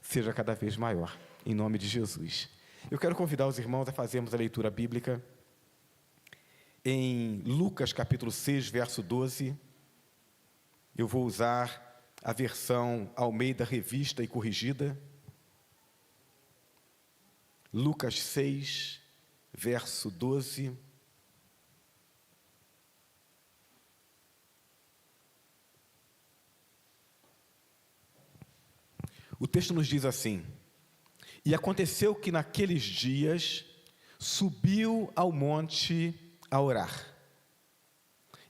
seja cada vez maior, em nome de Jesus. Eu quero convidar os irmãos a fazermos a leitura bíblica em Lucas capítulo 6, verso 12. Eu vou usar a versão Almeida Revista e Corrigida. Lucas 6, verso 12. O texto nos diz assim: e aconteceu que naqueles dias subiu ao monte a orar,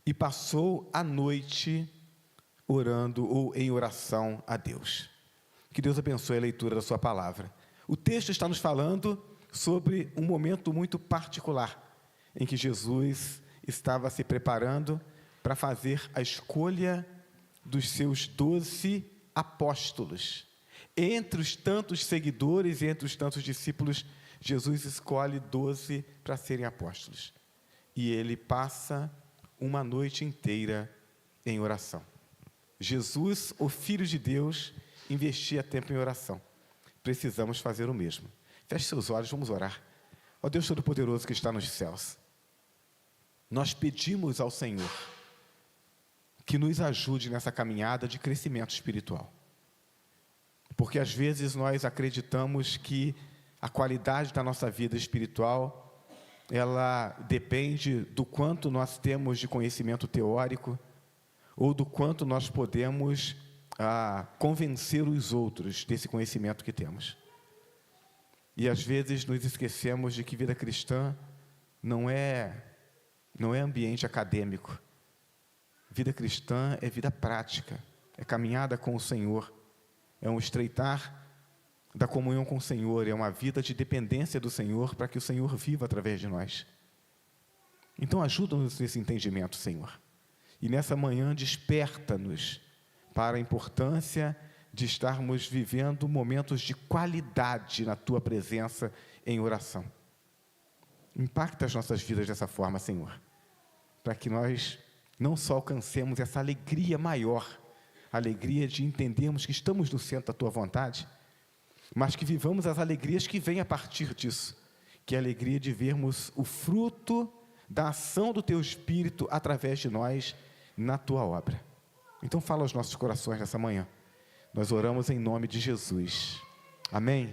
e passou a noite orando ou em oração a Deus. Que Deus abençoe a leitura da sua palavra. O texto está nos falando sobre um momento muito particular, em que Jesus estava se preparando para fazer a escolha dos seus 12 apóstolos. Entre os tantos seguidores e entre os tantos discípulos, Jesus escolhe 12 para serem apóstolos. E ele passa uma noite inteira em oração. Jesus, o Filho de Deus, investia tempo em oração. Precisamos fazer o mesmo. Feche seus olhos, vamos orar. Ó Deus Todo-Poderoso que está nos céus, nós pedimos ao Senhor que nos ajude nessa caminhada de crescimento espiritual. Porque às vezes nós acreditamos que a qualidade da nossa vida espiritual, ela depende do quanto nós temos de conhecimento teórico, ou do quanto nós podemos convencer os outros desse conhecimento que temos. E às vezes nos esquecemos de que vida cristã não é ambiente acadêmico. Vida cristã é vida prática, é caminhada com o Senhor, é um estreitar da comunhão com o Senhor, é uma vida de dependência do Senhor para que o Senhor viva através de nós. Então ajuda-nos nesse entendimento, Senhor. E nessa manhã desperta-nos para a importância de estarmos vivendo momentos de qualidade na Tua presença em oração. Impacta as nossas vidas dessa forma, Senhor, para que nós não só alcancemos essa alegria maior, a alegria de entendermos que estamos no centro da Tua vontade, mas que vivamos as alegrias que vêm a partir disso, que é a alegria de vermos o fruto da ação do Teu Espírito através de nós na Tua obra. Então fala aos nossos corações nessa manhã. Nós oramos em nome de Jesus. Amém?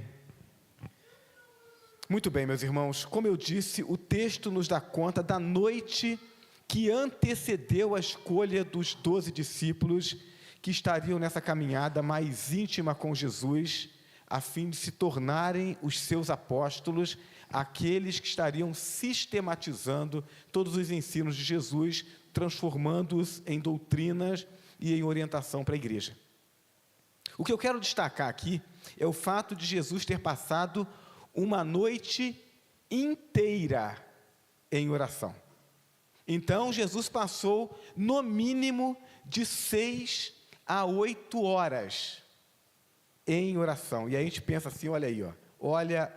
Muito bem, meus irmãos, como eu disse, o texto nos dá conta da noite que antecedeu a escolha dos 12 discípulos que estariam nessa caminhada mais íntima com Jesus, a fim de se tornarem os seus apóstolos, aqueles que estariam sistematizando todos os ensinos de Jesus, transformando-os em doutrinas e em orientação para a igreja. O que eu quero destacar aqui é o fato de Jesus ter passado uma noite inteira em oração. Então, Jesus passou no mínimo de 6 a 8 horas em oração. E aí a gente pensa assim, olha aí, olha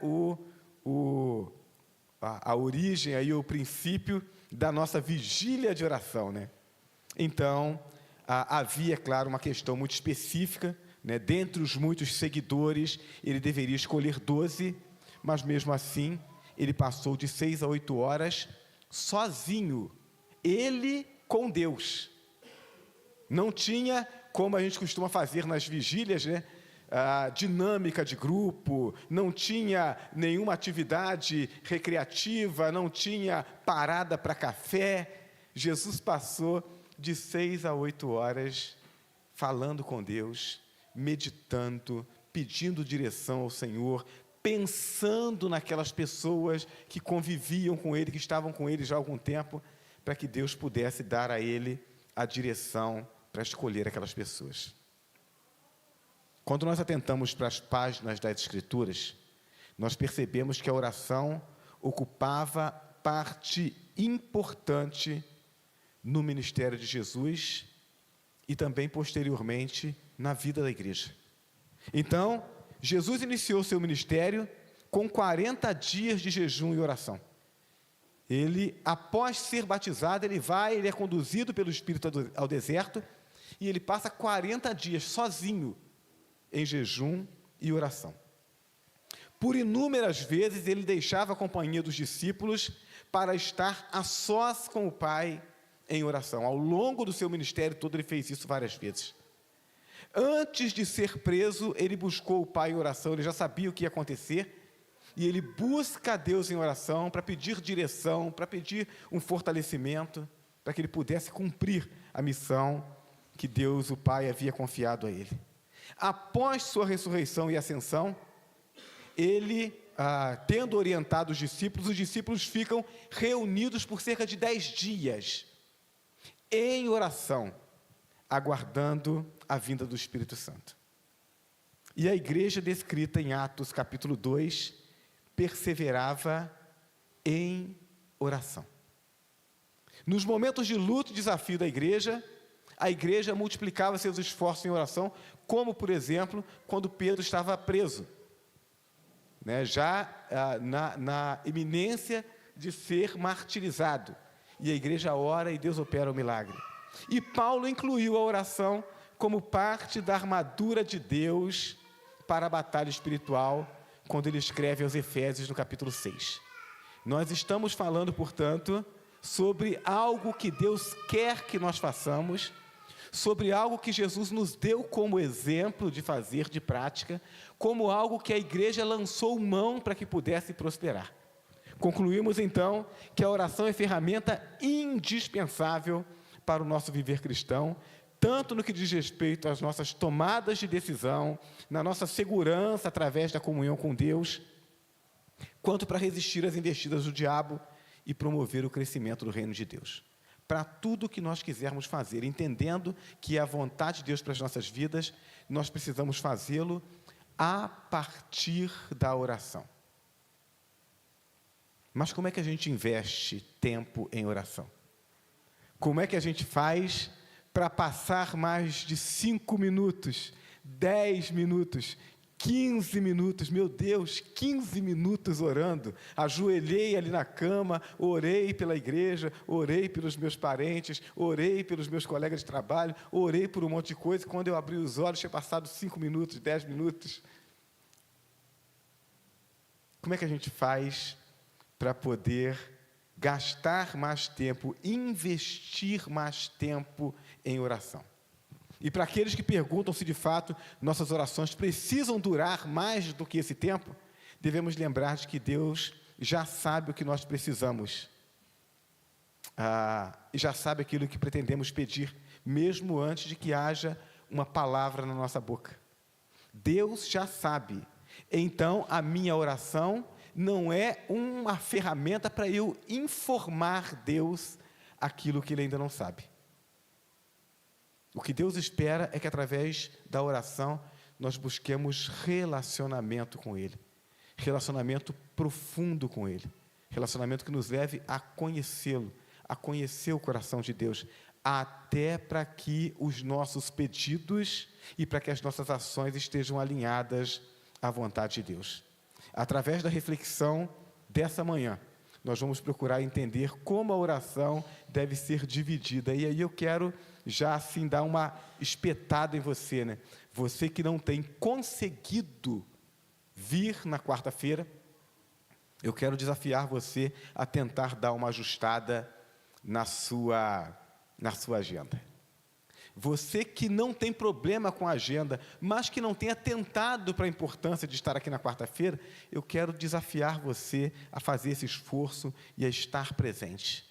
a origem, aí, o princípio da nossa vigília de oração, né? Então, havia, claro, uma questão muito específica, né? Dentre os muitos seguidores, ele deveria escolher 12, mas mesmo assim, ele passou de 6 a 8 horas sozinho, ele com Deus. Não tinha, como a gente costuma fazer nas vigílias, né? Dinâmica de grupo, não tinha nenhuma atividade recreativa, não tinha parada para café. Jesus passou de 6 a 8 horas falando com Deus, meditando, pedindo direção ao Senhor, pensando naquelas pessoas que conviviam com ele, que estavam com ele já há algum tempo, para que Deus pudesse dar a ele a direção para escolher aquelas pessoas. Quando nós atentamos para as páginas das Escrituras, nós percebemos que a oração ocupava parte importante no ministério de Jesus e também posteriormente na vida da igreja. Então, Jesus iniciou seu ministério com 40 dias de jejum e oração. Ele, após ser batizado, ele é conduzido pelo Espírito ao deserto, e ele passa 40 dias sozinho, em jejum e oração. Por inúmeras vezes ele deixava a companhia dos discípulos para estar a sós com o Pai em oração. Ao longo do seu ministério todo ele fez isso várias vezes. Antes de ser preso, ele buscou o Pai em oração, ele já sabia o que ia acontecer, e ele busca a Deus em oração para pedir direção, para pedir um fortalecimento, para que ele pudesse cumprir a missão que Deus, o Pai, havia confiado a ele. Após sua ressurreição e ascensão, ele, tendo orientado os discípulos ficam reunidos por cerca de 10 dias, em oração, aguardando a vinda do Espírito Santo. E a igreja descrita em Atos capítulo 2, perseverava em oração. Nos momentos de luta e desafio da igreja, a igreja multiplicava seus esforços em oração, como, por exemplo, quando Pedro estava preso, já na iminência de ser martirizado. E a igreja ora e Deus opera o milagre. E Paulo incluiu a oração como parte da armadura de Deus para a batalha espiritual, quando ele escreve aos Efésios no capítulo 6. Nós estamos falando, portanto, sobre algo que Deus quer que nós façamos, sobre algo que Jesus nos deu como exemplo de fazer, de prática, como algo que a igreja lançou mão para que pudesse prosperar. Concluímos, então, que a oração é ferramenta indispensável para o nosso viver cristão, tanto no que diz respeito às nossas tomadas de decisão, na nossa segurança através da comunhão com Deus, quanto para resistir às investidas do diabo e promover o crescimento do reino de Deus. Para tudo que nós quisermos fazer, entendendo que é a vontade de Deus para as nossas vidas, nós precisamos fazê-lo a partir da oração. Mas como é que a gente investe tempo em oração? Como é que a gente faz para passar mais de 5 minutos, 10 minutos, 15 minutos, meu Deus, 15 minutos orando? Ajoelhei ali na cama, orei pela igreja, orei pelos meus parentes, orei pelos meus colegas de trabalho, orei por um monte de coisa, quando eu abri os olhos, tinha passado 5 minutos, 10 minutos. Como é que a gente faz para poder gastar mais tempo, investir mais tempo em oração? E para aqueles que perguntam se de fato nossas orações precisam durar mais do que esse tempo, devemos lembrar de que Deus já sabe o que nós precisamos, e já sabe aquilo que pretendemos pedir, mesmo antes de que haja uma palavra na nossa boca. Deus já sabe. Então, a minha oração não é uma ferramenta para eu informar Deus aquilo que Ele ainda não sabe. O que Deus espera é que, através da oração, nós busquemos relacionamento com Ele, relacionamento profundo com Ele, relacionamento que nos leve a conhecê-lo, a conhecer o coração de Deus, até para que os nossos pedidos e para que as nossas ações estejam alinhadas à vontade de Deus. Através da reflexão dessa manhã, nós vamos procurar entender como a oração deve ser dividida. E aí eu quero já assim dar uma espetada em você, Você que não tem conseguido vir na quarta-feira, eu quero desafiar você a tentar dar uma ajustada na sua agenda. Você que não tem problema com a agenda, mas que não tem atentado para a importância de estar aqui na quarta-feira, eu quero desafiar você a fazer esse esforço e a estar presente.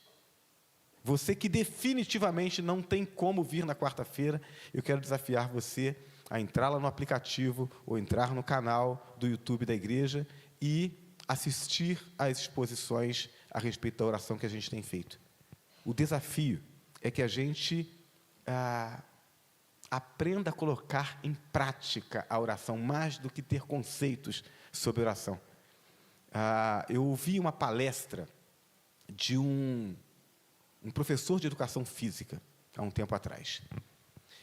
Você que definitivamente não tem como vir na quarta-feira, eu quero desafiar você a entrar lá no aplicativo ou entrar no canal do YouTube da igreja e assistir às exposições a respeito da oração que a gente tem feito. O desafio é que a gente aprenda a colocar em prática a oração, mais do que ter conceitos sobre oração. Eu ouvi uma palestra de um professor de educação física, há um tempo atrás.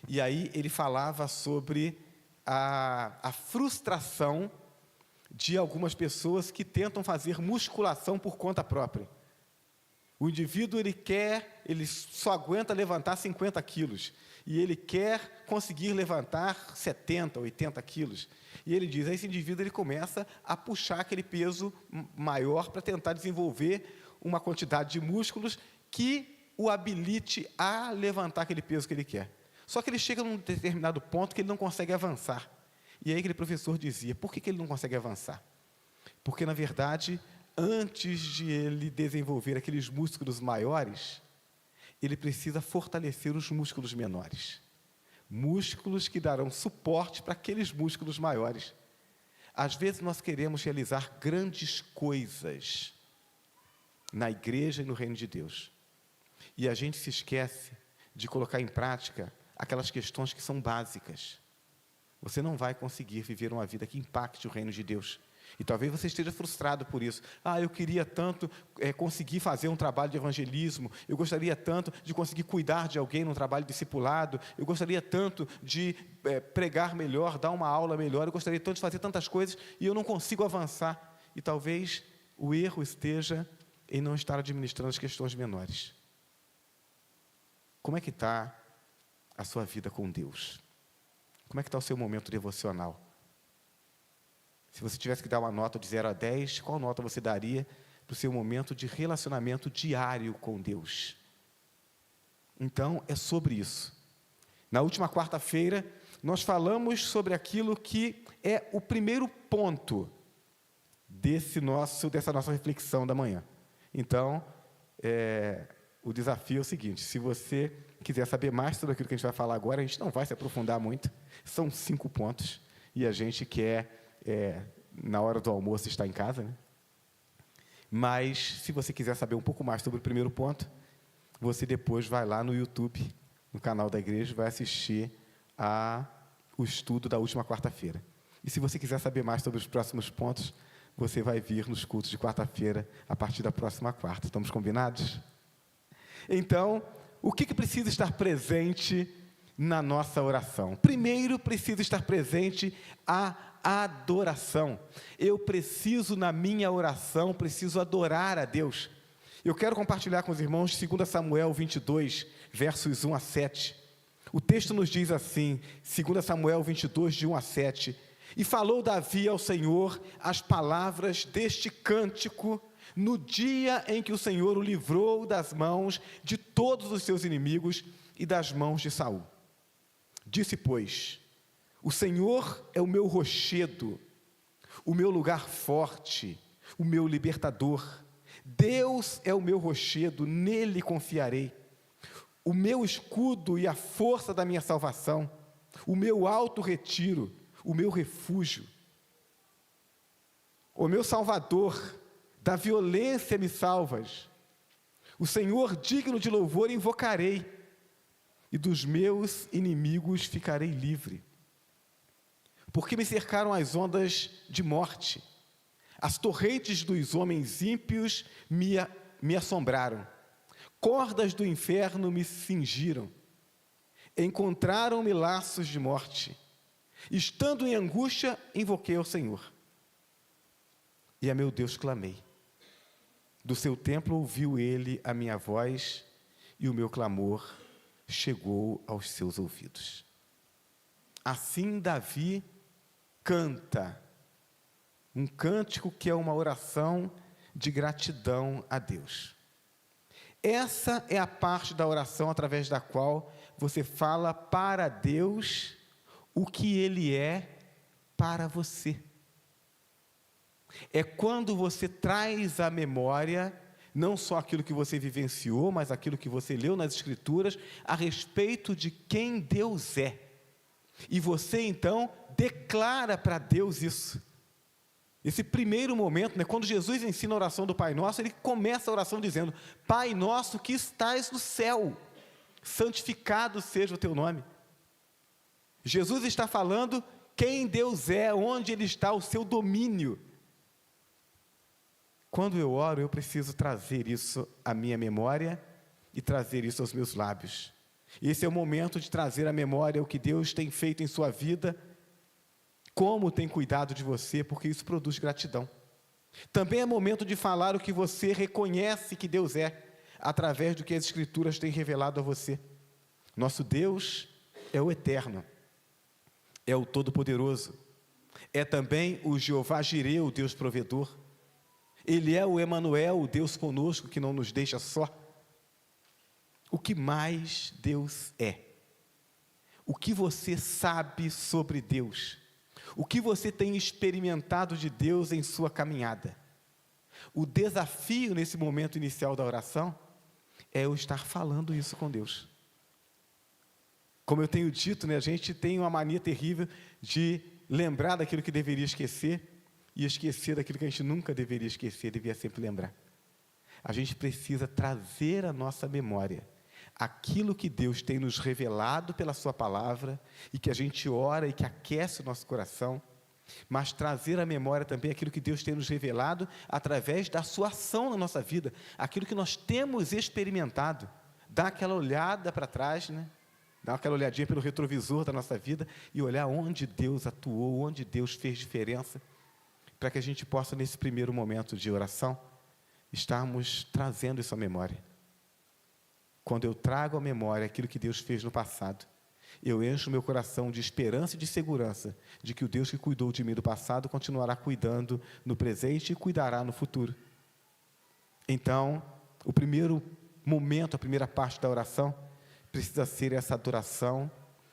E aí ele falava sobre a frustração de algumas pessoas que tentam fazer musculação por conta própria. O indivíduo, ele só aguenta levantar 50 quilos. E ele quer conseguir levantar 70, 80 quilos. E ele diz, esse indivíduo ele começa a puxar aquele peso maior para tentar desenvolver uma quantidade de músculos que o habilite a levantar aquele peso que ele quer. Só que ele chega num determinado ponto que ele não consegue avançar. E aí aquele professor dizia, por que ele não consegue avançar? Porque, na verdade, antes de ele desenvolver aqueles músculos maiores, ele precisa fortalecer os músculos menores. Músculos que darão suporte para aqueles músculos maiores. Às vezes nós queremos realizar grandes coisas na igreja e no reino de Deus. E a gente se esquece de colocar em prática aquelas questões que são básicas. Você não vai conseguir viver uma vida que impacte o reino de Deus. E talvez você esteja frustrado por isso. Eu queria tanto conseguir fazer um trabalho de evangelismo, eu gostaria tanto de conseguir cuidar de alguém num trabalho discipulado, eu gostaria tanto de pregar melhor, dar uma aula melhor, eu gostaria tanto de fazer tantas coisas e eu não consigo avançar. E talvez o erro esteja em não estar administrando as questões menores. Como é que está a sua vida com Deus? Como é que está o seu momento devocional? Se você tivesse que dar uma nota de 0 a 10, qual nota você daria para o seu momento de relacionamento diário com Deus? Então, é sobre isso. Na última quarta-feira, nós falamos sobre aquilo que é o primeiro ponto dessa nossa reflexão da manhã. Então, o desafio é o seguinte, se você quiser saber mais sobre aquilo que a gente vai falar agora, a gente não vai se aprofundar muito, são 5 pontos, e a gente quer... na hora do almoço está em casa, né? Mas, se você quiser saber um pouco mais sobre o primeiro ponto, você depois vai lá no YouTube, no canal da igreja, vai assistir o estudo da última quarta-feira. E se você quiser saber mais sobre os próximos pontos, você vai vir nos cultos de quarta-feira, a partir da próxima quarta. Estamos combinados? Então, o que precisa estar presente na nossa oração? Primeiro, precisa estar presente a adoração. Eu preciso, na minha oração, preciso adorar a Deus. Eu quero compartilhar com os irmãos 2 Samuel 22, versos 1 a 7. O texto nos diz assim, 2 Samuel 22, de 1 a 7. E falou Davi ao Senhor as palavras deste cântico no dia em que o Senhor o livrou das mãos de todos os seus inimigos e das mãos de Saul. Disse, pois, o Senhor é o meu rochedo, o meu lugar forte, o meu libertador. Deus é o meu rochedo, nele confiarei. O meu escudo e a força da minha salvação, o meu alto retiro, o meu refúgio. O meu Salvador, da violência me salvas. O Senhor digno de louvor invocarei, e dos meus inimigos ficarei livre. Porque me cercaram as ondas de morte, as torrentes dos homens ímpios me assombraram, cordas do inferno me cingiram, encontraram-me laços de morte. Estando em angústia, invoquei ao Senhor, e a meu Deus clamei. Do seu templo ouviu ele a minha voz, e o meu clamor chegou aos seus ouvidos. Assim Davi canta, um cântico que é uma oração de gratidão a Deus. Essa é a parte da oração através da qual você fala para Deus o que Ele é para você. É quando você traz à memória não só aquilo que você vivenciou, mas aquilo que você leu nas Escrituras a respeito de quem Deus é. E você, então, declara para Deus isso. Esse primeiro momento, quando Jesus ensina a oração do Pai Nosso, ele começa a oração dizendo, Pai Nosso que estás no céu, santificado seja o teu nome. Jesus está falando quem Deus é, onde Ele está, o seu domínio. Quando eu oro, eu preciso trazer isso à minha memória e trazer isso aos meus lábios. Esse é o momento de trazer à memória o que Deus tem feito em sua vida, como tem cuidado de você, porque isso produz gratidão. Também é momento de falar o que você reconhece que Deus é. através do que as Escrituras têm revelado a você. Nosso Deus é o Eterno, é o Todo-Poderoso, é também o Jeová Jireh, o Deus provedor. Ele é o Emanuel, o Deus conosco, que não nos deixa só. O que mais Deus é? O que você sabe sobre Deus? O que você tem experimentado de Deus em sua caminhada? O desafio nesse momento inicial da oração é eu estar falando isso com Deus. Como eu tenho dito, a gente tem uma mania terrível de lembrar daquilo que deveria esquecer e esquecer daquilo que a gente nunca deveria esquecer, devia sempre lembrar. A gente precisa trazer à nossa memória aquilo que Deus tem nos revelado pela sua palavra e que a gente ora e que aquece o nosso coração, mas trazer à memória também aquilo que Deus tem nos revelado através da sua ação na nossa vida, aquilo que nós temos experimentado. Dar aquela olhada para trás, dar aquela olhadinha pelo retrovisor da nossa vida e olhar onde Deus atuou, onde Deus fez diferença, para que a gente possa, nesse primeiro momento de oração, estarmos trazendo isso à memória. Quando eu trago à memória aquilo que Deus fez no passado, eu encho o meu coração de esperança e de segurança de que o Deus que cuidou de mim do passado continuará cuidando no presente e cuidará no futuro. Então, o primeiro momento, a primeira parte da oração, precisa ser essa adoração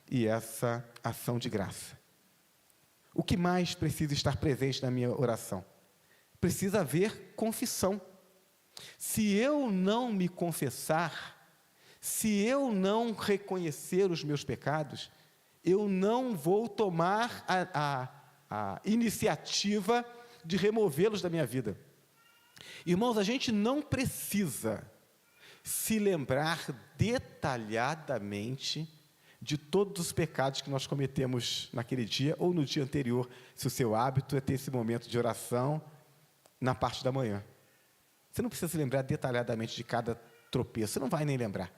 e essa ação de graça. O que mais precisa estar presente na minha oração? Precisa haver confissão. Se eu não me confessar, se eu não reconhecer os meus pecados, eu não vou tomar a iniciativa de removê-los da minha vida. Irmãos, a gente não precisa se lembrar detalhadamente de todos os pecados que nós cometemos naquele dia ou no dia anterior, se o seu hábito é ter esse momento de oração na parte da manhã. Você não precisa se lembrar detalhadamente de cada tropeço, você não vai nem lembrar.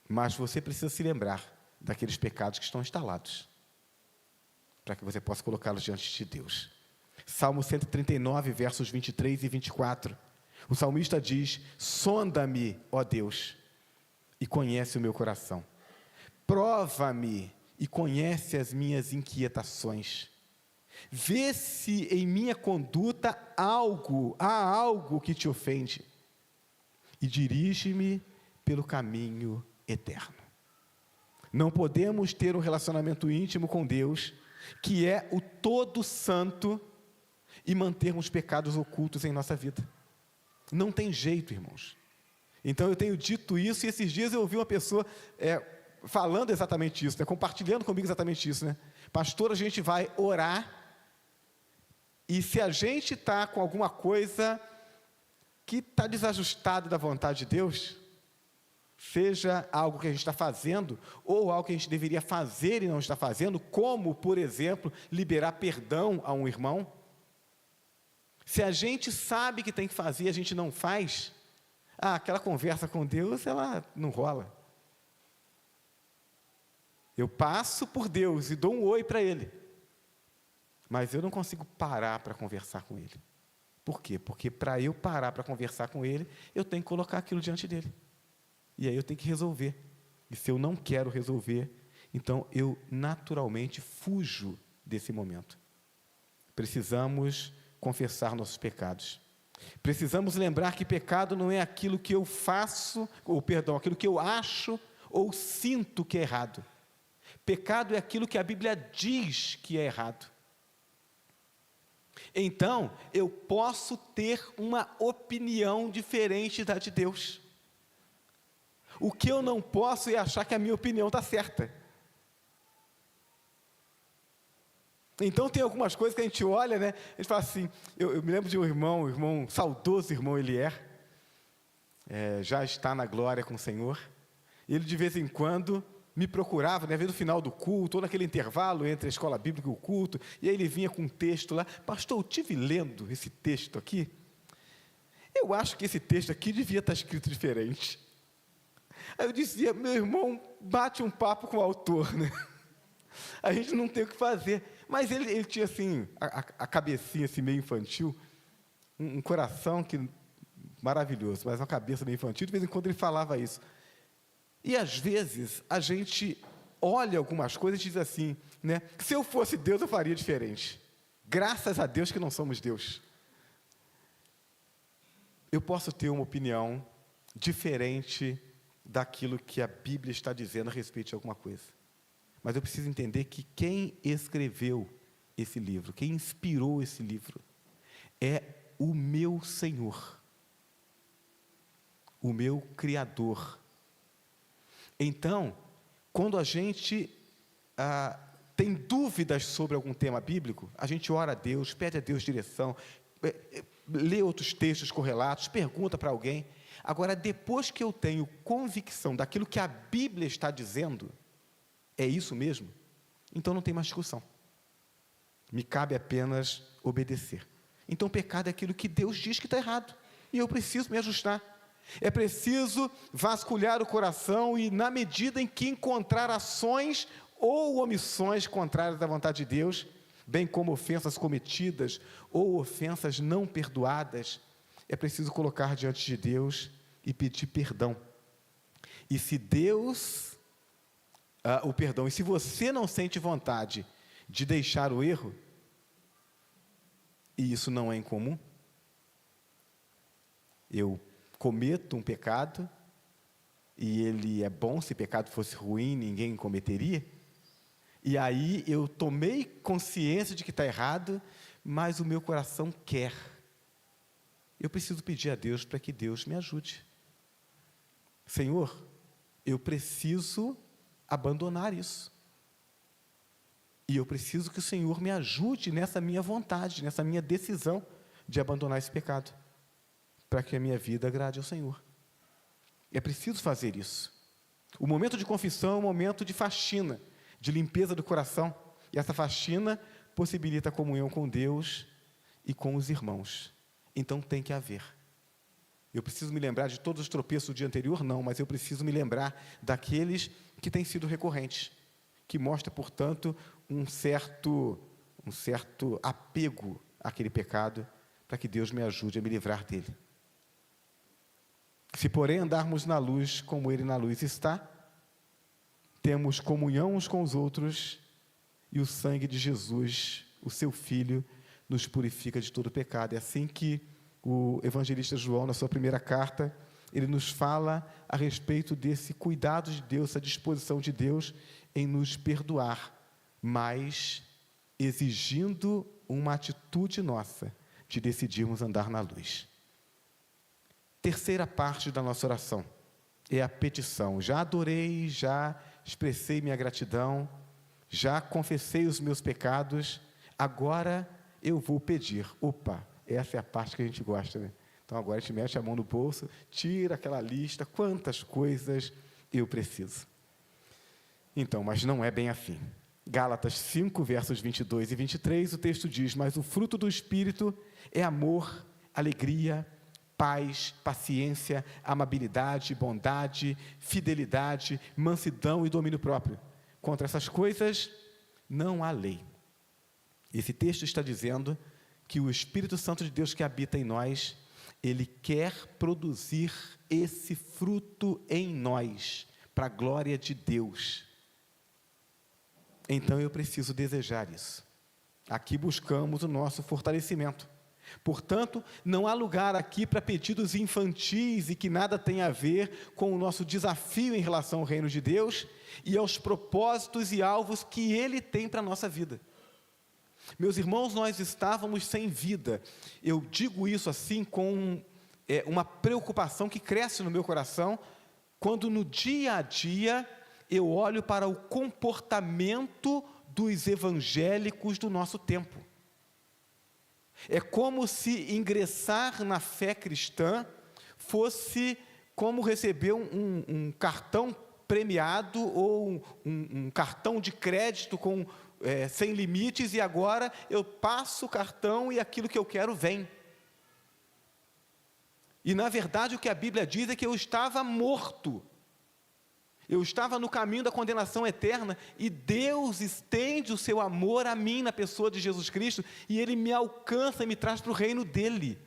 Mas você precisa se lembrar daqueles pecados que estão instalados, para que você possa colocá-los diante de Deus. Salmo 139, versos 23 e 24. O salmista diz: sonda-me, ó Deus, e conhece o meu coração. Prova-me e conhece as minhas inquietações. Vê se em minha conduta há algo que te ofende, e dirige-me pelo caminho eterno. Não podemos ter um relacionamento íntimo com Deus, que é o todo santo, e mantermos pecados ocultos em nossa vida. Não tem jeito, irmãos. Então eu tenho dito isso, e esses dias eu ouvi uma pessoa falando exatamente isso, compartilhando comigo exatamente isso, pastor, a gente vai orar, e se a gente está com alguma coisa que está desajustado da vontade de Deus, seja algo que a gente está fazendo, ou algo que a gente deveria fazer e não está fazendo, como, por exemplo, liberar perdão a um irmão. Se a gente sabe que tem que fazer e a gente não faz, aquela conversa com Deus, ela não rola. Eu passo por Deus e dou um oi para Ele, mas eu não consigo parar para conversar com Ele. Por quê? Porque para eu parar para conversar com Ele, eu tenho que colocar aquilo diante dEle. E aí eu tenho que resolver. E se eu não quero resolver, então eu naturalmente fujo desse momento. Precisamos confessar nossos pecados. Precisamos lembrar que pecado não é aquilo que eu faço, aquilo que eu acho ou sinto que é errado. Pecado é aquilo que a Bíblia diz que é errado. Então, eu posso ter uma opinião diferente da de Deus. O que eu não posso é achar que a minha opinião está certa. Então tem algumas coisas que a gente olha, a gente fala assim, eu me lembro de um irmão, saudoso irmão Elier, já está na glória com o Senhor, ele de vez em quando me procurava, vendo o final do culto, ou naquele intervalo entre a escola bíblica e o culto, e aí ele vinha com um texto lá, pastor, eu estive lendo esse texto aqui, eu acho que esse texto aqui devia estar escrito diferente. Aí eu dizia, meu irmão, bate um papo com o autor, a gente não tem o que fazer, mas ele tinha assim, a cabecinha assim meio infantil, um coração que maravilhoso, mas uma cabeça meio infantil, de vez em quando ele falava isso. E às vezes a gente olha algumas coisas e diz assim, né? Se eu fosse Deus, eu faria diferente. Graças a Deus que não somos Deus. Eu posso ter uma opinião diferente daquilo que a Bíblia está dizendo a respeito de alguma coisa. Mas eu preciso entender que quem escreveu esse livro, quem inspirou esse livro, é o meu Senhor, o meu Criador. Então, quando a gente tem dúvidas sobre algum tema bíblico, a gente ora a Deus, pede a Deus direção, lê outros textos correlatos, pergunta para alguém. Agora, depois que eu tenho convicção daquilo que a Bíblia está dizendo, é isso mesmo? Então não tem mais discussão. Me cabe apenas obedecer. Então, pecado é aquilo que Deus diz que está errado, e eu preciso me ajustar. É preciso vasculhar o coração e, na medida em que encontrar ações ou omissões contrárias à vontade de Deus, bem como ofensas cometidas ou ofensas não perdoadas, é preciso colocar diante de Deus e pedir perdão. E se Deus, e se você não sente vontade de deixar o erro, e isso não é incomum, eu cometo um pecado, e ele é bom, se pecado fosse ruim, ninguém cometeria, e aí eu tomei consciência de que está errado, mas o meu coração quer. Eu preciso pedir a Deus para que Deus me ajude. Senhor, eu preciso abandonar isso. E eu preciso que o Senhor me ajude nessa minha vontade, nessa minha decisão de abandonar esse pecado, para que a minha vida agrade ao Senhor. É preciso fazer isso. O momento de confissão é um momento de faxina, de limpeza do coração, e essa faxina possibilita a comunhão com Deus e com os irmãos. Então tem que haver. Eu preciso me lembrar de todos os tropeços do dia anterior? Não, mas eu preciso me lembrar daqueles que têm sido recorrentes, que mostra, portanto, um certo apego àquele pecado, para que Deus me ajude a me livrar dele. Se, porém, andarmos na luz como Ele na luz está, temos comunhão uns com os outros, e o sangue de Jesus, o seu Filho, nos purifica de todo pecado. É assim que o evangelista João, na sua primeira carta, ele nos fala a respeito desse cuidado de Deus, essa disposição de Deus em nos perdoar, mas exigindo uma atitude nossa de decidirmos andar na luz. Terceira parte da nossa oração é a petição. Já adorei, já expressei minha gratidão, já confessei os meus pecados, agora eu vou pedir. Opa, essa é a parte que a gente gosta, né? Então agora a gente mete a mão no bolso, tira aquela lista, quantas coisas eu preciso. Então, mas não é bem assim. Gálatas 5, versos 22 e 23, o texto diz: mas o fruto do Espírito é amor, alegria, paz, paciência, amabilidade, bondade, fidelidade, mansidão e domínio próprio. Contra essas coisas não há lei. Esse texto está dizendo que o Espírito Santo de Deus que habita em nós, ele quer produzir esse fruto em nós, para a glória de Deus. Então eu preciso desejar isso. Aqui buscamos o nosso fortalecimento. Portanto, não há lugar aqui para pedidos infantis e que nada tem a ver com o nosso desafio em relação ao reino de Deus e aos propósitos e alvos que Ele tem para a nossa vida. Meus irmãos, nós estávamos sem vida. Eu digo isso assim com uma preocupação que cresce no meu coração, quando no dia a dia eu olho para o comportamento dos evangélicos do nosso tempo. É como se ingressar na fé cristã fosse como receber um cartão premiado ou um cartão de crédito sem limites, e agora eu passo o cartão e aquilo que eu quero vem. E na verdade o que a Bíblia diz é que eu estava morto. Eu estava no caminho da condenação eterna, e Deus estende o seu amor a mim na pessoa de Jesus Cristo, e Ele me alcança e me traz para o reino dEle.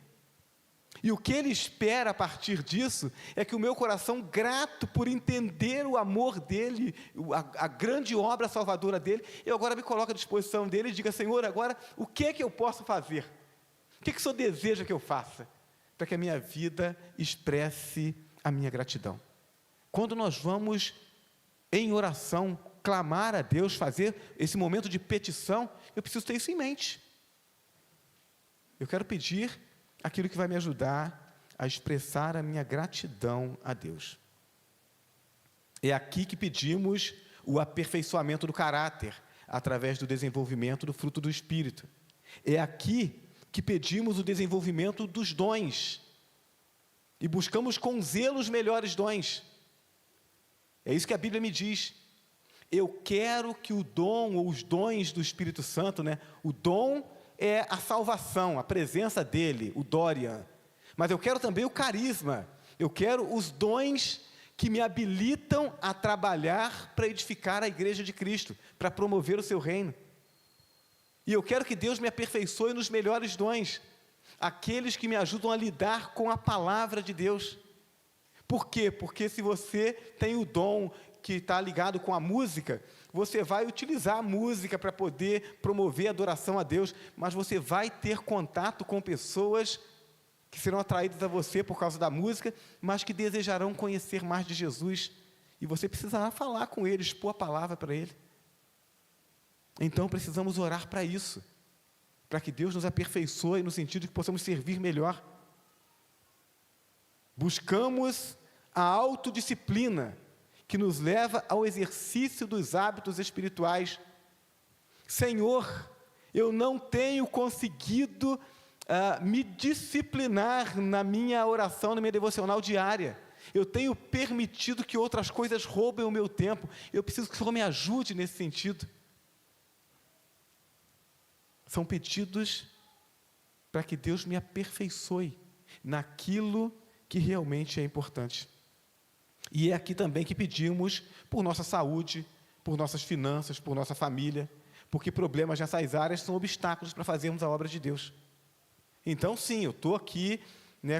E o que Ele espera a partir disso é que o meu coração, grato por entender o amor dEle, a grande obra salvadora dEle, eu agora me coloco à disposição dEle e diga: Senhor, agora o que é que eu posso fazer? O que é que o Senhor deseja que eu faça? Para que a minha vida expresse a minha gratidão. Quando nós vamos em oração, clamar a Deus, fazer esse momento de petição, eu preciso ter isso em mente. Eu quero pedir aquilo que vai me ajudar a expressar a minha gratidão a Deus. É aqui que pedimos o aperfeiçoamento do caráter, através do desenvolvimento do fruto do Espírito. É aqui que pedimos o desenvolvimento dos dons, e buscamos com zelo os melhores dons. É isso que a Bíblia me diz. Eu quero que o dom, ou os dons do Espírito Santo, o dom é a salvação, a presença dele, o Dorian. Mas eu quero também o carisma, eu quero os dons que me habilitam a trabalhar para edificar a igreja de Cristo, para promover o seu reino. E eu quero que Deus me aperfeiçoe nos melhores dons, aqueles que me ajudam a lidar com a palavra de Deus. Por quê? Porque se você tem o dom que está ligado com a música, você vai utilizar a música para poder promover a adoração a Deus, mas você vai ter contato com pessoas que serão atraídas a você por causa da música, mas que desejarão conhecer mais de Jesus, e você precisará falar com eles, expor a palavra para ele. Então precisamos orar para isso, para que Deus nos aperfeiçoe no sentido de que possamos servir melhor. Buscamos a autodisciplina, que nos leva ao exercício dos hábitos espirituais. Senhor, eu não tenho conseguido me disciplinar na minha oração, na minha devocional diária. Eu tenho permitido que outras coisas roubem o meu tempo. Eu preciso que o Senhor me ajude nesse sentido. São pedidos para que Deus me aperfeiçoe naquilo que realmente é importante. E é aqui também que pedimos por nossa saúde, por nossas finanças, por nossa família, porque problemas nessas áreas são obstáculos para fazermos a obra de Deus. Então, sim, eu estou aqui,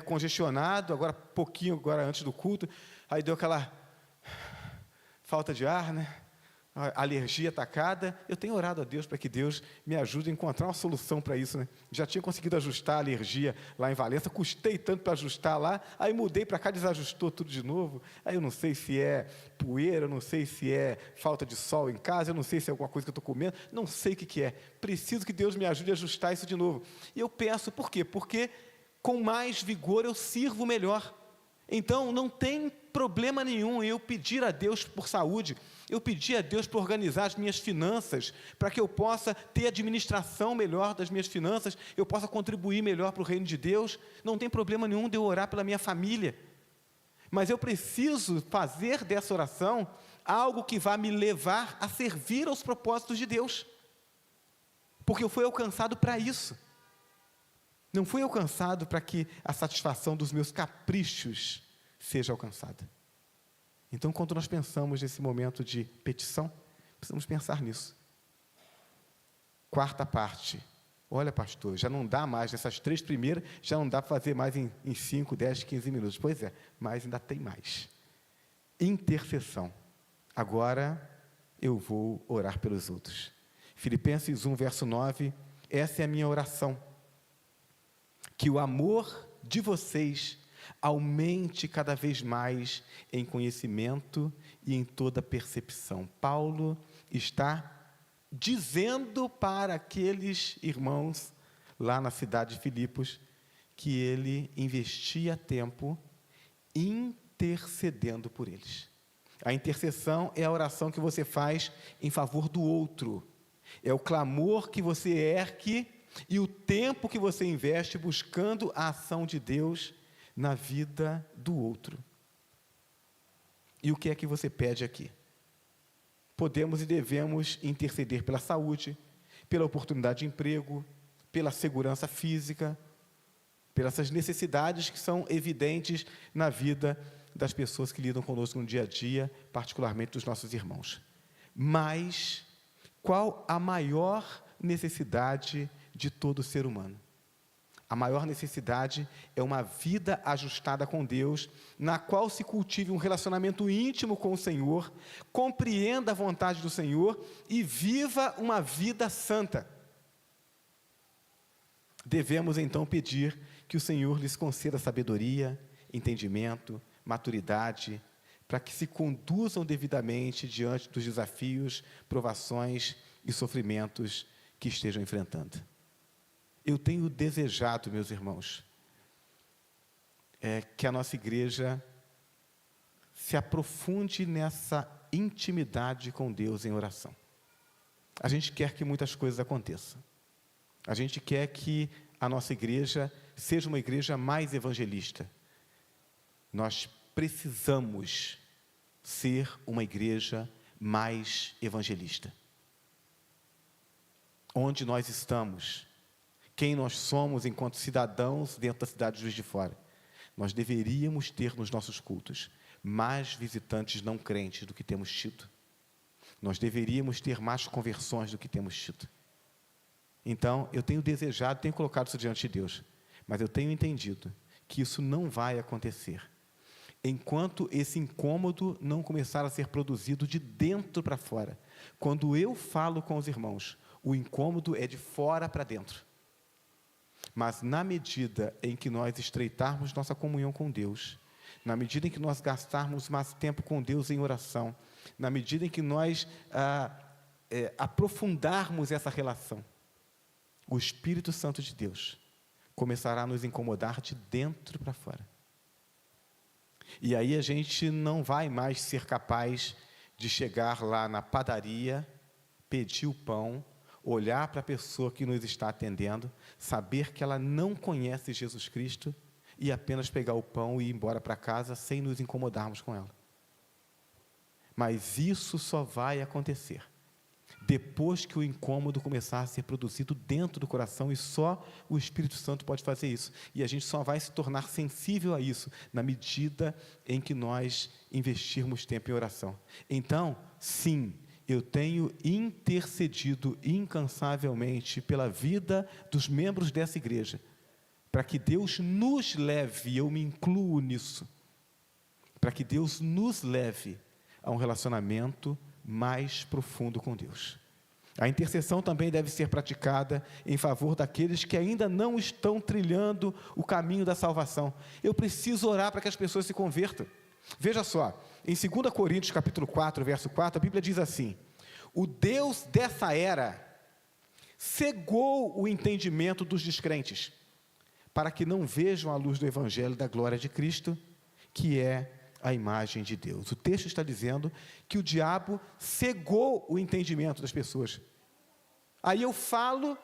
congestionado, pouquinho antes do culto, aí deu aquela falta de ar, alergia atacada. Eu tenho orado a Deus para que Deus me ajude a encontrar uma solução para isso. Já tinha conseguido ajustar a alergia lá em Valença, custei tanto para ajustar lá, aí mudei para cá, desajustou tudo de novo. Aí eu não sei se é poeira, eu não sei se é falta de sol em casa, eu não sei se é alguma coisa que eu estou comendo, não sei o que é. Preciso que Deus me ajude a ajustar isso de novo. E eu peço, por quê? Porque com mais vigor eu sirvo melhor. Então, não tem problema nenhum eu pedir a Deus por saúde, eu pedir a Deus para organizar as minhas finanças, para que eu possa ter administração melhor das minhas finanças, eu possa contribuir melhor para o reino de Deus. Não tem problema nenhum de eu orar pela minha família, mas eu preciso fazer dessa oração algo que vá me levar a servir aos propósitos de Deus, porque eu fui alcançado para isso. Não fui alcançado para que a satisfação dos meus caprichos seja alcançada. Então, quando nós pensamos nesse momento de petição, precisamos pensar nisso. Quarta parte. Olha, pastor, já não dá mais, nessas 3 primeiras, já não dá para fazer mais em 5, 10, 15 minutos. Pois é, mas ainda tem mais. Intercessão. Agora, eu vou orar pelos outros. Filipenses 1, verso 9, essa é a minha oração. Que o amor de vocês aumente cada vez mais em conhecimento e em toda percepção. Paulo está dizendo para aqueles irmãos lá na cidade de Filipos que ele investia tempo intercedendo por eles. A intercessão é a oração que você faz em favor do outro. É o clamor que você ergue e o tempo que você investe buscando a ação de Deus na vida do outro. E o que é que você pede aqui? Podemos e devemos interceder pela saúde, pela oportunidade de emprego, pela segurança física, pelas essas necessidades que são evidentes na vida das pessoas que lidam conosco no dia a dia, particularmente dos nossos irmãos. Mas qual a maior necessidade de todo ser humano? A maior necessidade é uma vida ajustada com Deus, na qual se cultive um relacionamento íntimo com o Senhor, compreenda a vontade do Senhor e viva uma vida santa. Devemos então pedir que o Senhor lhes conceda sabedoria, entendimento, maturidade, para que se conduzam devidamente diante dos desafios, provações e sofrimentos que estejam enfrentando. Eu tenho desejado, meus irmãos, que a nossa igreja se aprofunde nessa intimidade com Deus em oração. A gente quer que muitas coisas aconteçam. A gente quer que a nossa igreja seja uma igreja mais evangelista. Nós precisamos ser uma igreja mais evangelista. Onde nós estamos, quem nós somos enquanto cidadãos dentro da cidade de Juiz de Fora, nós deveríamos ter nos nossos cultos mais visitantes não crentes do que temos tido. Nós deveríamos ter mais conversões do que temos tido. Então, eu tenho desejado, tenho colocado isso diante de Deus, mas eu tenho entendido que isso não vai acontecer enquanto esse incômodo não começar a ser produzido de dentro para fora. Quando eu falo com os irmãos, o incômodo é de fora para dentro. Mas na medida em que nós estreitarmos nossa comunhão com Deus, na medida em que nós gastarmos mais tempo com Deus em oração, na medida em que nós aprofundarmos essa relação, o Espírito Santo de Deus começará a nos incomodar de dentro para fora. E aí a gente não vai mais ser capaz de chegar lá na padaria, pedir o pão, olhar para a pessoa que nos está atendendo, saber que ela não conhece Jesus Cristo e apenas pegar o pão e ir embora para casa sem nos incomodarmos com ela. Mas isso só vai acontecer depois que o incômodo começar a ser produzido dentro do coração, e só o Espírito Santo pode fazer isso. E a gente só vai se tornar sensível a isso na medida em que nós investirmos tempo em oração. Então, sim, eu tenho intercedido incansavelmente pela vida dos membros dessa igreja, para que Deus nos leve, eu me incluo nisso, para que Deus nos leve a um relacionamento mais profundo com Deus. A intercessão também deve ser praticada em favor daqueles que ainda não estão trilhando o caminho da salvação. Eu preciso orar para que as pessoas se convertam. Veja só, em 2 Coríntios capítulo 4, verso 4, a Bíblia diz assim: o Deus dessa era cegou o entendimento dos descrentes, para que não vejam a luz do Evangelho da glória de Cristo, que é a imagem de Deus. O texto está dizendo que o diabo cegou o entendimento das pessoas. Aí eu falo,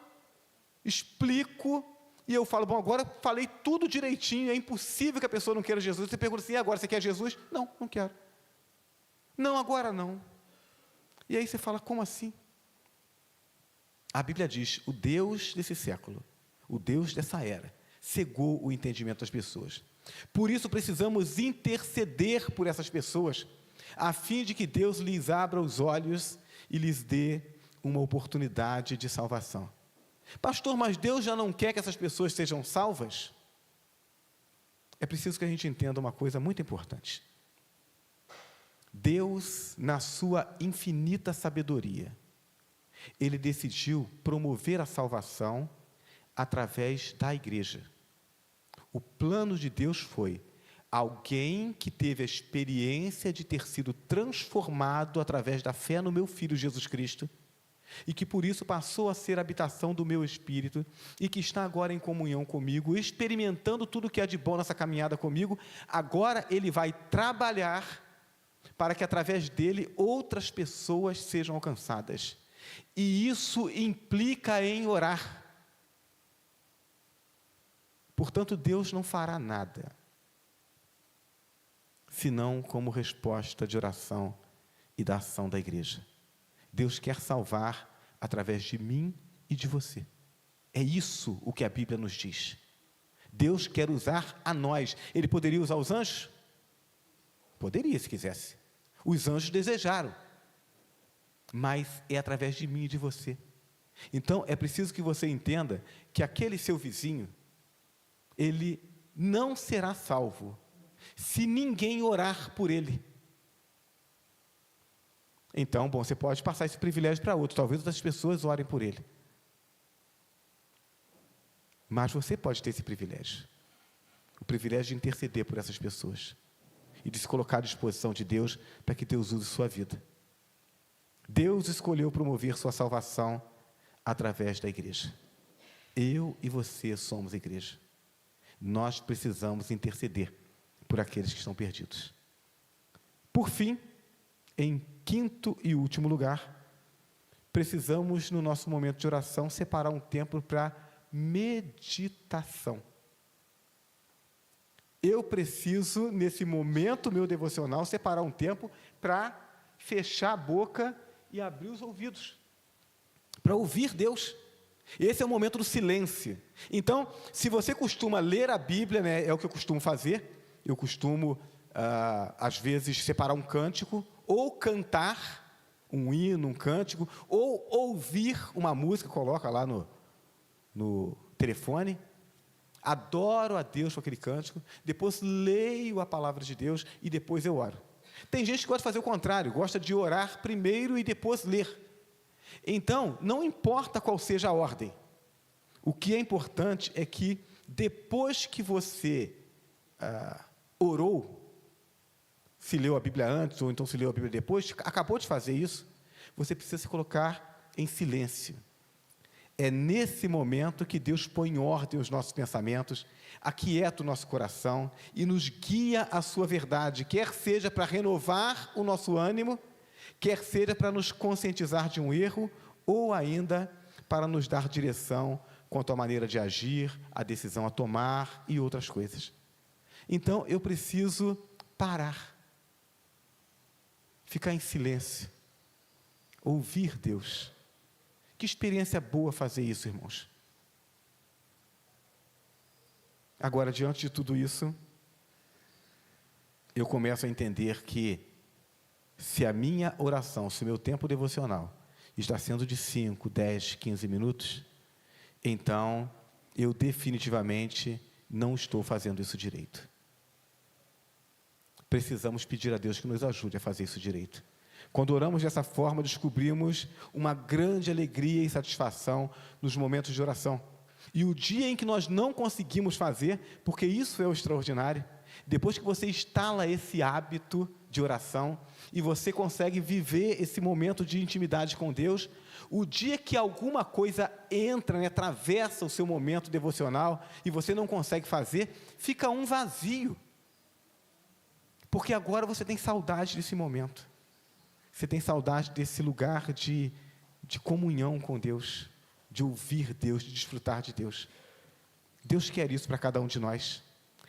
explico, e eu falo, bom, agora falei tudo direitinho, é impossível que a pessoa não queira Jesus. Você pergunta assim, e agora, você quer Jesus? Não, não quero. Não, agora não. E aí você fala, como assim? A Bíblia diz, o Deus desse século, o Deus dessa era, cegou o entendimento das pessoas. Por isso precisamos interceder por essas pessoas, a fim de que Deus lhes abra os olhos e lhes dê uma oportunidade de salvação. Pastor, mas Deus já não quer que essas pessoas sejam salvas? É preciso que a gente entenda uma coisa muito importante. Deus, na sua infinita sabedoria, Ele decidiu promover a salvação através da igreja. O plano de Deus foi alguém que teve a experiência de ter sido transformado através da fé no meu Filho Jesus Cristo, e que por isso passou a ser a habitação do meu Espírito, e que está agora em comunhão comigo, experimentando tudo que há de bom nessa caminhada comigo. Agora ele vai trabalhar para que através dele outras pessoas sejam alcançadas, e isso implica em orar. Portanto, Deus não fará nada, senão como resposta de oração e da ação da igreja. Deus quer salvar através de mim e de você. É isso o que a Bíblia nos diz. Deus quer usar a nós. Ele poderia usar os anjos? Poderia, se quisesse. Os anjos desejaram. Mas é através de mim e de você. Então, é preciso que você entenda que aquele seu vizinho, ele não será salvo se ninguém orar por ele. Então, bom, você pode passar esse privilégio para outros, talvez outras pessoas orem por ele. Mas você pode ter esse privilégio, o privilégio de interceder por essas pessoas e de se colocar à disposição de Deus para que Deus use sua vida. Deus escolheu promover sua salvação através da igreja. Eu e você somos igreja. Nós precisamos interceder por aqueles que estão perdidos. Por fim, em quinto e último lugar, precisamos, no nosso momento de oração, separar um tempo para meditação. Eu preciso, nesse momento meu devocional, separar um tempo para fechar a boca e abrir os ouvidos, para ouvir Deus. Esse é o momento do silêncio. Então, se você costuma ler a Bíblia, né, é o que eu costumo fazer, eu costumo, às vezes, separar um cântico, ou cantar um hino, um cântico, ou ouvir uma música, coloca lá no telefone, adoro a Deus com aquele cântico, depois leio a palavra de Deus e depois eu oro. Tem gente que gosta de fazer o contrário, gosta de orar primeiro e depois ler. Então, não importa qual seja a ordem, o que é importante é que depois que você orou, se leu a Bíblia antes ou então se leu a Bíblia depois, acabou de fazer isso, você precisa se colocar em silêncio. É nesse momento que Deus põe em ordem os nossos pensamentos, aquieta o nosso coração e nos guia à sua verdade, quer seja para renovar o nosso ânimo, quer seja para nos conscientizar de um erro, ou ainda para nos dar direção quanto à maneira de agir, a decisão a tomar e outras coisas. Então, eu preciso parar, ficar em silêncio, ouvir Deus. Que experiência boa fazer isso, irmãos. Agora, diante de tudo isso, eu começo a entender que se a minha oração, se o meu tempo devocional está sendo de 5, 10, 15 minutos, então eu definitivamente não estou fazendo isso direito. Precisamos pedir a Deus que nos ajude a fazer isso direito. Quando oramos dessa forma, descobrimos uma grande alegria e satisfação nos momentos de oração. E o dia em que nós não conseguimos fazer, porque isso é o extraordinário, depois que você instala esse hábito de oração e você consegue viver esse momento de intimidade com Deus, o dia que alguma coisa entra, atravessa o seu momento devocional e você não consegue fazer, fica um vazio. Porque agora você tem saudade desse momento. Você tem saudade desse lugar de comunhão com Deus, de ouvir Deus, de desfrutar de Deus. Deus quer isso para cada um de nós.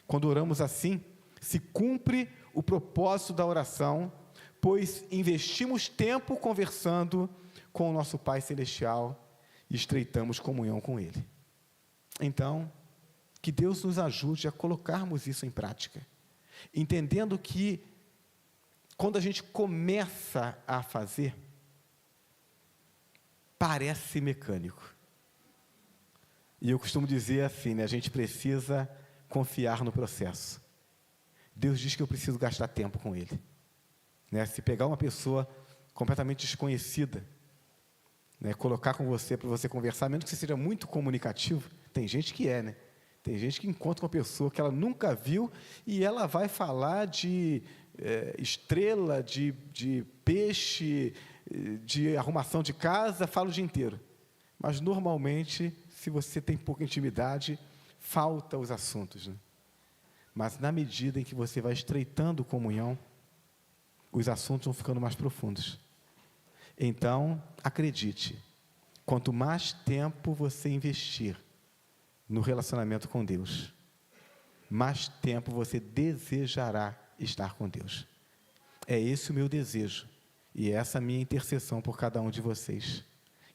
Quando oramos assim, se cumpre o propósito da oração, pois investimos tempo conversando com o nosso Pai Celestial e estreitamos comunhão com Ele. Então, que Deus nos ajude a colocarmos isso em prática, entendendo que quando a gente começa a fazer, parece mecânico. E eu costumo dizer assim, né, a gente precisa confiar no processo. Deus diz que eu preciso gastar tempo com Ele. Né? Se pegar uma pessoa completamente desconhecida, né, colocar com você, para você conversar, mesmo que você seja muito comunicativo, tem gente que é, né? Tem gente que encontra uma pessoa que ela nunca viu e ela vai falar de estrela, de peixe, de arrumação de casa, fala o dia inteiro. Mas, normalmente, se você tem pouca intimidade, falta os assuntos, né? Mas, na medida em que você vai estreitando comunhão, os assuntos vão ficando mais profundos. Então, acredite, quanto mais tempo você investir no relacionamento com Deus, mais tempo você desejará estar com Deus. É esse o meu desejo e essa a minha intercessão por cada um de vocês.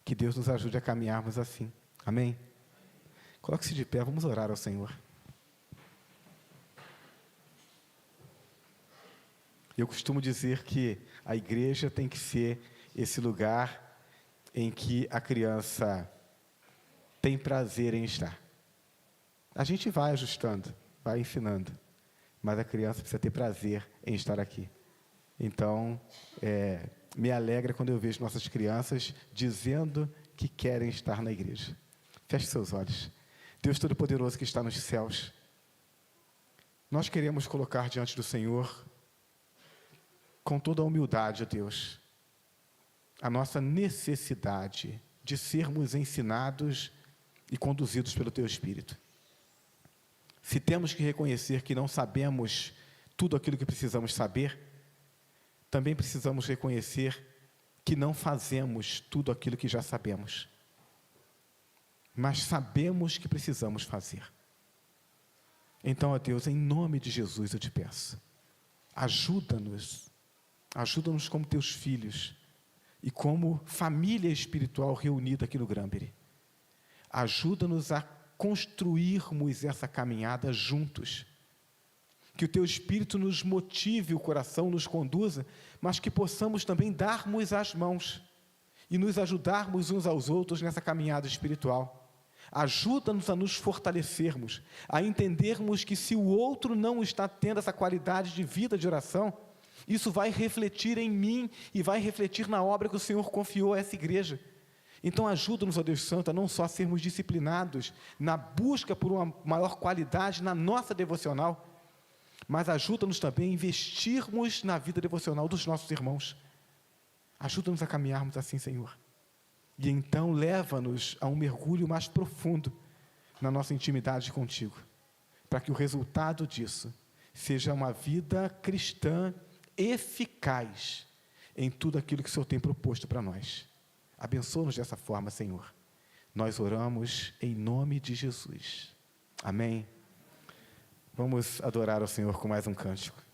Que Deus nos ajude a caminharmos assim. Amém? Coloque-se de pé, vamos orar ao Senhor. Eu costumo dizer que a igreja tem que ser esse lugar em que a criança tem prazer em estar. A gente vai ajustando, vai ensinando, mas a criança precisa ter prazer em estar aqui. Então, me alegra quando eu vejo nossas crianças dizendo que querem estar na igreja. Feche seus olhos. Deus Todo-Poderoso que está nos céus, nós queremos colocar diante do Senhor, com toda a humildade, ó Deus, a nossa necessidade de sermos ensinados e conduzidos pelo Teu Espírito. Se temos que reconhecer que não sabemos tudo aquilo que precisamos saber, também precisamos reconhecer que não fazemos tudo aquilo que já sabemos. Mas sabemos que precisamos fazer. Então, ó Deus, em nome de Jesus eu te peço, ajuda-nos como teus filhos e como família espiritual reunida aqui no Granbury. Ajuda-nos a construirmos essa caminhada juntos. Que o teu Espírito nos motive, o coração nos conduza, mas que possamos também darmos as mãos e nos ajudarmos uns aos outros nessa caminhada espiritual. Ajuda-nos a nos fortalecermos, a entendermos que se o outro não está tendo essa qualidade de vida de oração, isso vai refletir em mim e vai refletir na obra que o Senhor confiou a essa igreja. Então ajuda-nos, ó Deus Santo, a não só sermos disciplinados na busca por uma maior qualidade na nossa devocional, mas ajuda-nos também a investirmos na vida devocional dos nossos irmãos. Ajuda-nos a caminharmos assim, Senhor. E então leva-nos a um mergulho mais profundo na nossa intimidade contigo, para que o resultado disso seja uma vida cristã eficaz em tudo aquilo que o Senhor tem proposto para nós. Abençoa-nos dessa forma, Senhor. Nós oramos em nome de Jesus. Amém. Vamos adorar ao Senhor com mais um cântico.